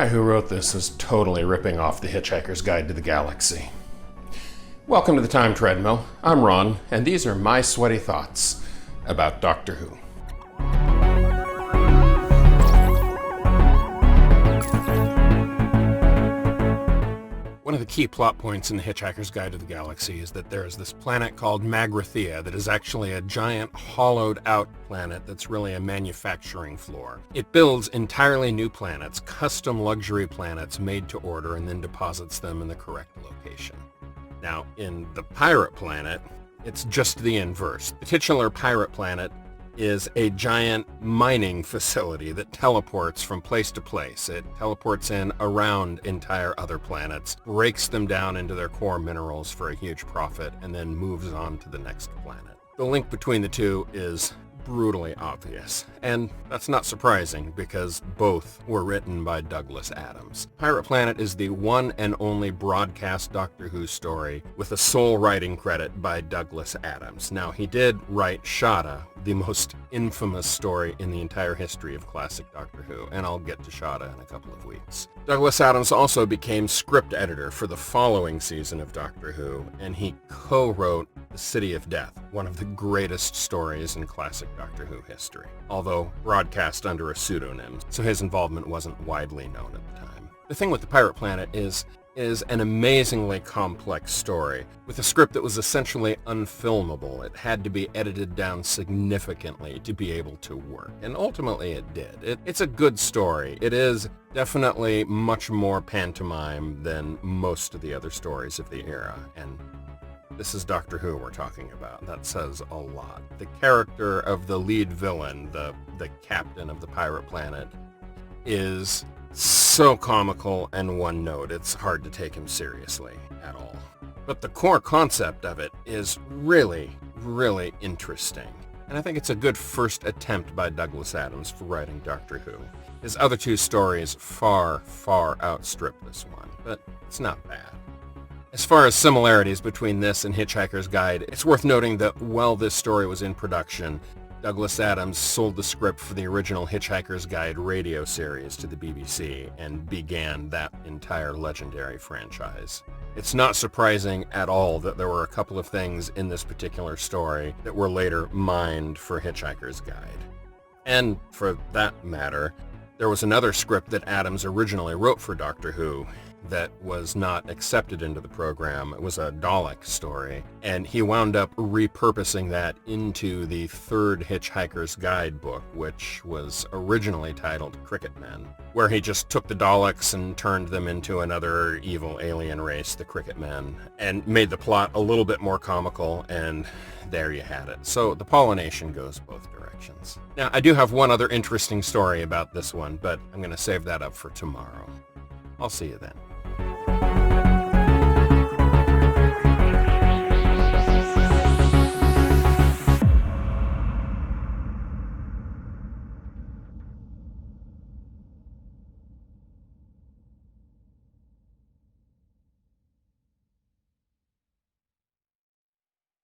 guy who wrote this is totally ripping off The Hitchhiker's Guide to the Galaxy. Welcome to the Time Treadmill. I'm Ron, and these are my sweaty thoughts about Doctor Who. One of the key plot points in The Hitchhiker's Guide to the Galaxy is that there is this planet called Magrathea that is actually a giant hollowed-out planet that's really a manufacturing floor. It builds entirely new planets, custom luxury planets made to order, and then deposits them in the correct location. Now, in the pirate planet, it's just the inverse. The titular pirate planet is a giant mining facility that teleports from place to place. It teleports in around entire other planets, breaks them down into their core minerals for a huge profit, and then moves on to the next planet. The link between the two is brutally obvious, and that's not surprising because both were written by Douglas Adams. Pirate Planet is the one and only broadcast Doctor Who story with a sole writing credit by Douglas Adams. Now, he did write Shada, the most infamous story in the entire history of classic Doctor Who, and I'll get to Shada in a couple of weeks. Douglas Adams also became script editor for the following season of Doctor Who, and he co-wrote The City of Death, one of the greatest stories in classic Doctor Who history, although broadcast under a pseudonym, so his involvement wasn't widely known at the time. The thing with the Pirate Planet is an amazingly complex story, with a script that was essentially unfilmable. It had to be edited down significantly to be able to work, and ultimately it did. It's a good story. It is definitely much more pantomime than most of the other stories of the era, and this is Doctor Who we're talking about. That says a lot. The character of the lead villain, the captain of the Pirate Planet, is so comical and one-note, it's hard to take him seriously at all. But the core concept of it is really, really interesting. And I think it's a good first attempt by Douglas Adams for writing Doctor Who. His other two stories far, far outstrip this one, but it's not bad. As far as similarities between this and Hitchhiker's Guide, it's worth noting that while this story was in production, Douglas Adams sold the script for the original Hitchhiker's Guide radio series to the BBC and began that entire legendary franchise. It's not surprising at all that there were a couple of things in this particular story that were later mined for Hitchhiker's Guide. And for that matter, there was another script that Adams originally wrote for Doctor Who that was not accepted into the program. It was a Dalek story, and he wound up repurposing that into the third Hitchhiker's Guide book, which was originally titled Cricket Men, where he just took the Daleks and turned them into another evil alien race, the Cricket Men, and made the plot a little bit more comical, and there you had it. So the pollination goes both directions. Now, I do have one other interesting story about this one, but I'm going to save that up for tomorrow. I'll see you then.